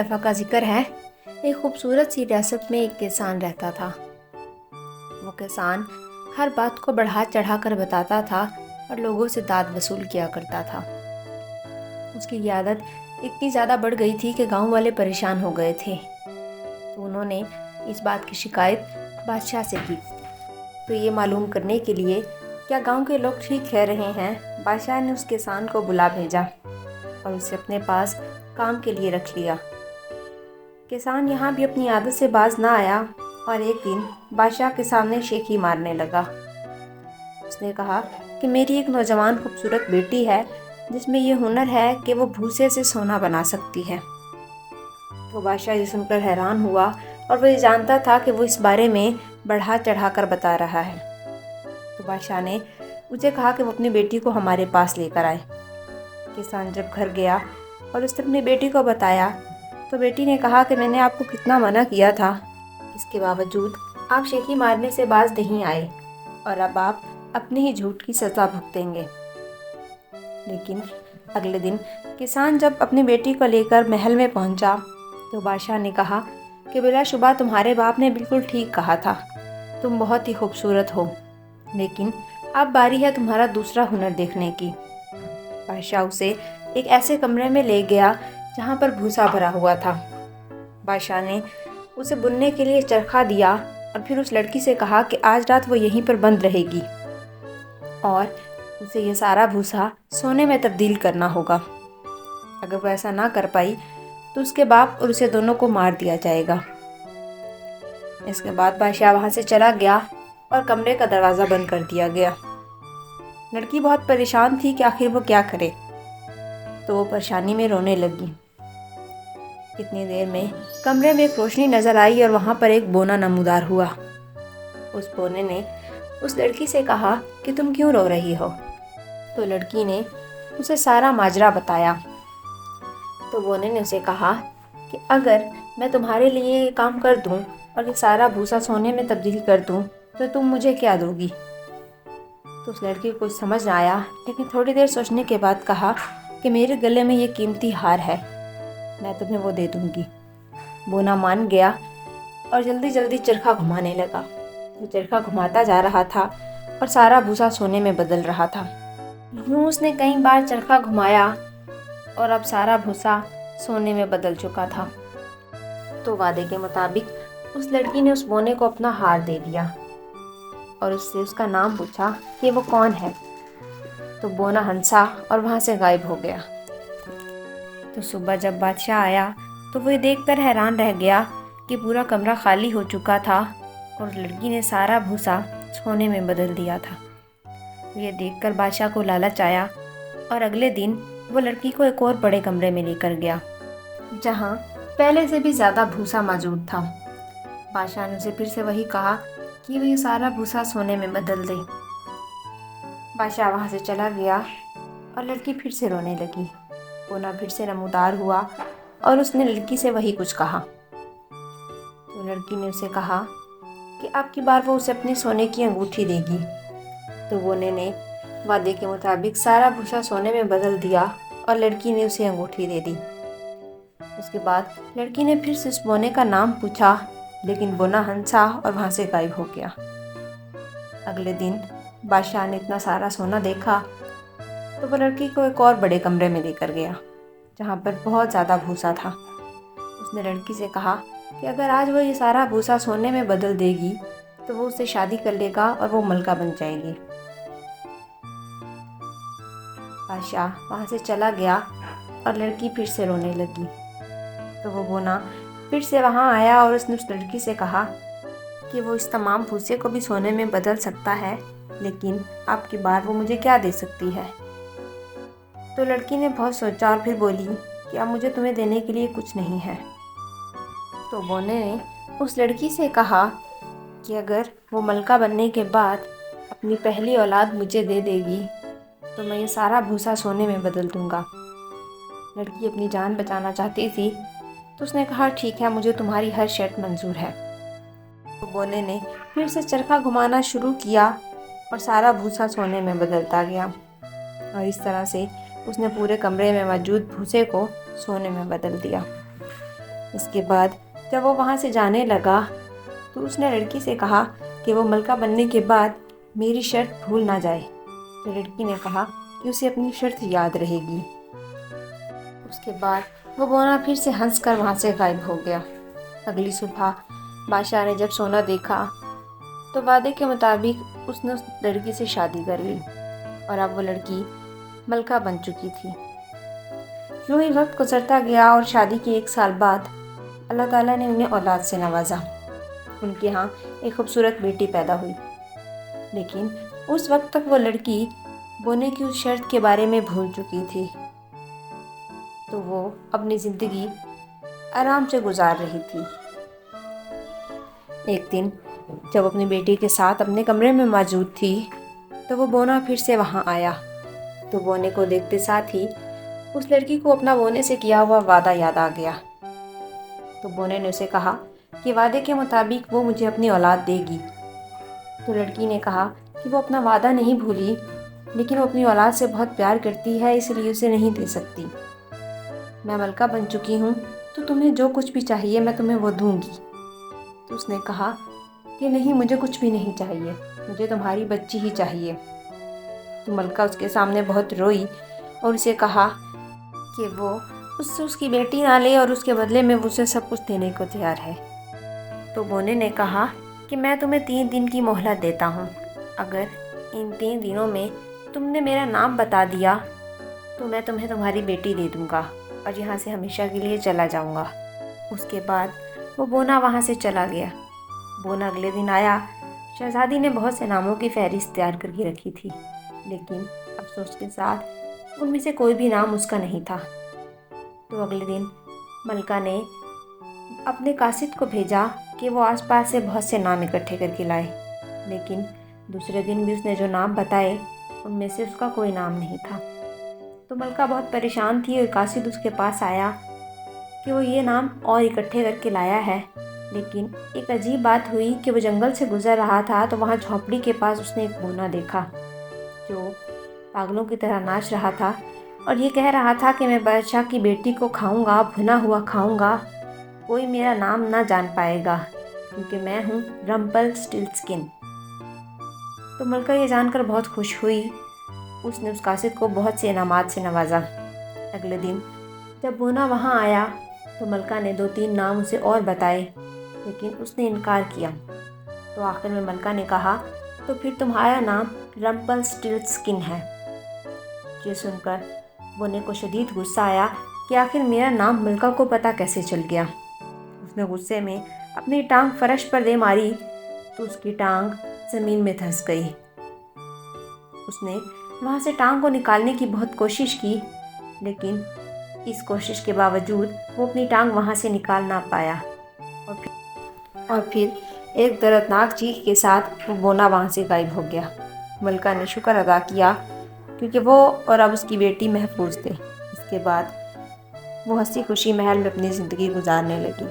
دفعہ کا ذکر ہے، ایک خوبصورت سی ریاست میں ایک کسان رہتا تھا۔ وہ کسان ہر بات کو بڑھا چڑھا کر بتاتا تھا اور لوگوں سے داد وصول کیا کرتا تھا۔ اس کی یہ عادت اتنی زیادہ بڑھ گئی تھی کہ گاؤں والے پریشان ہو گئے تھے، تو انہوں نے اس بات کی شکایت بادشاہ سے کی۔ تو یہ معلوم کرنے کے لیے کیا گاؤں کے لوگ ٹھیک کہہ رہے ہیں، بادشاہ نے اس کسان کو بلا بھیجا اور اسے اپنے پاس کام کے لیے رکھ لیا۔ کسان یہاں بھی اپنی عادت سے باز نہ آیا اور ایک دن بادشاہ کے سامنے شیخی مارنے لگا۔ اس نے کہا کہ میری ایک نوجوان خوبصورت بیٹی ہے جس میں یہ ہنر ہے کہ وہ بھوسے سے سونا بنا سکتی ہے۔ تو بادشاہ یہ سن کر حیران ہوا اور وہ یہ جانتا تھا کہ وہ اس بارے میں بڑھا چڑھا کر بتا رہا ہے۔ تو بادشاہ نے اسے کہا کہ وہ اپنی بیٹی کو ہمارے پاس لے کر آئے۔ کسان جب گھر گیا اور اس نے اپنی بیٹی کو بتایا تو بیٹی نے کہا کہ میں نے آپ کو کتنا منع کیا تھا، اس کے باوجود آپ شیخی مارنے سے باز نہیں آئے اور اب آپ اپنے ہی جھوٹ کی سزا بھگتیں گے۔ لیکن اگلے دن کسان جب اپنی بیٹی کو لے کر محل میں پہنچا تو بادشاہ نے کہا کہ بلا شبہ تمہارے باپ نے بالکل ٹھیک کہا تھا، تم بہت ہی خوبصورت ہو، لیکن اب باری ہے تمہارا دوسرا ہنر دیکھنے کی۔ بادشاہ اسے ایک ایسے کمرے میں لے گیا جہاں پر بھوسا بھرا ہوا تھا۔ بادشاہ نے اسے بننے کے لیے چرخہ دیا اور پھر اس لڑکی سے کہا کہ آج رات وہ یہیں پر بند رہے گی اور اسے یہ سارا بھوسا سونے میں تبدیل کرنا ہوگا۔ اگر وہ ایسا نہ کر پائی تو اس کے باپ اور اسے دونوں کو مار دیا جائے گا۔ اس کے بعد بادشاہ وہاں سے چلا گیا اور کمرے کا دروازہ بند کر دیا گیا۔ لڑکی بہت پریشان تھی کہ آخر وہ کیا کرے، تو وہ پریشانی میں رونے لگی۔ اتنی دیر میں کمرے میں ایک روشنی نظر آئی اور وہاں پر ایک بونا نمودار ہوا۔ اس بونے نے اس لڑکی سے کہا کہ تم کیوں رو رہی ہو؟ تو لڑکی نے اسے سارا ماجرا بتایا۔ تو بونے نے اسے کہا کہ اگر میں تمہارے لیے یہ کام کر دوں اور یہ سارا بھوسا سونے میں تبدیل کر دوں تو تم مجھے کیا دو گی؟ تو اس لڑکی کو کچھ سمجھ نہ آیا، لیکن تھوڑی دیر سوچنے کے بعد کہا کہ میرے گلے میں یہ قیمتی ہار ہے، میں تمہیں وہ دے دوں گی۔ بونا مان گیا اور جلدی جلدی چرخہ گھمانے لگا۔ وہ چرخہ گھماتا جا رہا تھا اور سارا بھوسا سونے میں بدل رہا تھا۔ یوں اس نے کئی بار چرخہ گھمایا اور اب سارا بھوسا سونے میں بدل چکا تھا۔ تو وعدے کے مطابق اس لڑکی نے اس بونے کو اپنا ہار دے دیا اور اس سے اس کا نام پوچھا کہ وہ کون ہے۔ تو بونا ہنسا اور وہاں سے غائب ہو گیا۔ تو صبح جب بادشاہ آیا تو وہ یہ دیکھ کر حیران رہ گیا کہ پورا کمرہ خالی ہو چکا تھا اور لڑکی نے سارا بھوسا سونے میں بدل دیا تھا۔ یہ دیکھ کر بادشاہ کو لالچ آیا اور اگلے دن وہ لڑکی کو ایک اور بڑے کمرے میں لے کر گیا جہاں پہلے سے بھی زیادہ بھوسا موجود تھا۔ بادشاہ نے اسے پھر سے وہی کہا کہ وہ یہ سارا بھوسا سونے میں بدل دے۔ بادشاہ وہاں سے چلا گیا اور لڑکی پھر سے رونے لگی۔ بونا پھر سے نمودار ہوا اور اس نے لڑکی سے وہی کچھ کہا۔ تو لڑکی نے اسے کہا کہ اب کی بار وہ اسے اپنی سونے کی انگوٹھی دے گی۔ تو بونے نے وعدے کے مطابق سارا بھوسا سونے میں بدل دیا اور لڑکی نے اسے انگوٹھی دے دی۔ اس کے بعد لڑکی نے پھر سے اس بونے کا نام پوچھا، لیکن بونا ہنسا اور وہاں سے غائب ہو گیا۔ اگلے دن بادشاہ نے اتنا سارا سونا دیکھا تو وہ لڑکی کو ایک اور بڑے کمرے میں لے کر گیا جہاں پر بہت زیادہ بھوسا تھا۔ اس نے لڑکی سے کہا کہ اگر آج وہ یہ سارا بھوسا سونے میں بدل دے گی تو وہ اس سے شادی کر لے گا اور وہ ملکہ بن جائے گی۔ بادشاہ وہاں سے چلا گیا اور لڑکی پھر سے رونے لگی۔ تو وہ بونا پھر سے وہاں آیا اور اس نے اس لڑکی سے کہا کہ وہ اس تمام بھوسے کو بھی سونے میں بدل سکتا ہے، لیکن اب کی بار وہ مجھے کیا دے سکتی ہے؟ تو لڑکی نے بہت سوچا اور پھر بولی کہ اب مجھے تمہیں دینے کے لیے کچھ نہیں ہے۔ تو بونے نے اس لڑکی سے کہا کہ اگر وہ ملکہ بننے کے بعد اپنی پہلی اولاد مجھے دے دے گی تو میں یہ سارا بھوسا سونے میں بدل دوں گا۔ لڑکی اپنی جان بچانا چاہتی تھی تو اس نے کہا ٹھیک ہے، مجھے تمہاری ہر شرط منظور ہے۔ تو بونے نے پھر سے چرخہ گھمانا شروع کیا اور سارا بھوسا سونے میں بدلتا گیا اور اس طرح سے اس نے پورے کمرے میں موجود بھوسے کو سونے میں بدل دیا۔ اس کے بعد جب وہ وہاں سے جانے لگا تو اس نے لڑکی سے کہا کہ وہ ملکہ بننے کے بعد میری شرط بھول نہ جائے۔ تو لڑکی نے کہا کہ اسے اپنی شرط یاد رہے گی۔ اس کے بعد وہ بونا پھر سے ہنس کر وہاں سے غائب ہو گیا۔ اگلی صبح بادشاہ نے جب سونا دیکھا تو وعدے کے مطابق اس نے اس لڑکی سے شادی کر لی اور اب وہ لڑکی ملکہ بن چکی تھی۔ یوں ہی وقت گزرتا گیا اور شادی کے 1 سال بعد اللہ تعالیٰ نے انہیں اولاد سے نوازا۔ ان کے ہاں ایک خوبصورت بیٹی پیدا ہوئی، لیکن اس وقت تک وہ لڑکی بونے کی اس شرط کے بارے میں بھول چکی تھی، تو وہ اپنی زندگی آرام سے گزار رہی تھی۔ ایک دن جب اپنی بیٹی کے ساتھ اپنے کمرے میں موجود تھی تو وہ بونا پھر سے وہاں آیا۔ تو بونے کو دیکھتے ساتھ ہی اس لڑکی کو اپنا بونے سے کیا ہوا وعدہ یاد آ گیا۔ تو بونے نے اسے کہا کہ وعدے کے مطابق وہ مجھے اپنی اولاد دے گی۔ تو لڑکی نے کہا کہ وہ اپنا وعدہ نہیں بھولی، لیکن وہ اپنی اولاد سے بہت پیار کرتی ہے، اس لیے اسے نہیں دے سکتی۔ میں ملکہ بن چکی ہوں تو تمہیں جو کچھ بھی چاہیے میں تمہیں وہ دوں گی۔ تو اس نے کہا کہ نہیں، مجھے کچھ بھی نہیں چاہیے، مجھے تمہاری بچی ہی چاہیے۔ تو ملکہ اس کے سامنے بہت روئی اور اسے کہا کہ وہ اس سے اس کی بیٹی نہ لے اور اس کے بدلے میں اسے سب کچھ دینے کو تیار ہے۔ تو بونے نے کہا کہ میں تمہیں 3 دن کی مہلت دیتا ہوں، اگر ان 3 دنوں میں تم نے میرا نام بتا دیا تو میں تمہیں تمہاری بیٹی دے دوں گا اور یہاں سے ہمیشہ کے لیے چلا جاؤں گا۔ اس کے بعد وہ بونا وہاں سے چلا گیا۔ بونا اگلے دن آیا۔ شہزادی نے بہت سے ناموں کی فہرست تیار کر کے رکھی تھی، لیکن افسوس کے ساتھ ان میں سے کوئی بھی نام اس کا نہیں تھا۔ تو اگلے دن ملکہ نے اپنے قاصد کو بھیجا کہ وہ آس پاس سے بہت سے نام اکٹھے کر کے لائے، لیکن دوسرے دن بھی اس نے جو نام بتائے ان میں سے اس کا کوئی نام نہیں تھا۔ تو ملکہ بہت پریشان تھی اور قاصد اس کے پاس آیا کہ وہ یہ نام اور اکٹھے کر کے لایا ہے، لیکن ایک عجیب بات ہوئی کہ وہ جنگل سے گزر رہا تھا تو وہاں جھونپڑی کے پاس اس نے ایک بونا دیکھا جو پاگلوں کی طرح ناچ رہا تھا اور یہ کہہ رہا تھا کہ میں بادشاہ کی بیٹی کو کھاؤں گا، بھنا ہوا کھاؤں گا، کوئی میرا نام نہ جان پائے گا کیونکہ میں ہوں رمپلسٹلسکن۔ تو ملکہ یہ جان کر بہت خوش ہوئی۔ اس نے اس قاصد کو بہت سے انعامات سے نوازا۔ اگلے دن جب بونا وہاں آیا تو ملکہ نے 2-3 نام اسے اور بتائے، لیکن اس نے انکار کیا۔ تو آخر میں ملکہ نے کہا تو پھر تمہارا نام رمپلسٹلسکن ہے۔ یہ سن کر بونے کو شدید غصہ آیا کہ آخر میرا نام ملکہ کو پتہ کیسے چل گیا۔ اس نے غصے میں اپنی ٹانگ فرش پر دے ماری تو اس کی ٹانگ زمین میں دھنس گئی۔ اس نے وہاں سے ٹانگ کو نکالنے کی بہت کوشش کی، لیکن اس کوشش کے باوجود وہ اپنی ٹانگ وہاں سے نکال نہ پایا اور پھر ایک دردناک چیخ کے ساتھ وہ بونا وہاں سے غائب ہو گیا۔ ملکہ نے شکر ادا کیا کیونکہ وہ اور اب اس کی بیٹی محفوظ تھے۔ اس کے بعد وہ ہنسی خوشی محل میں اپنی زندگی گزارنے لگی۔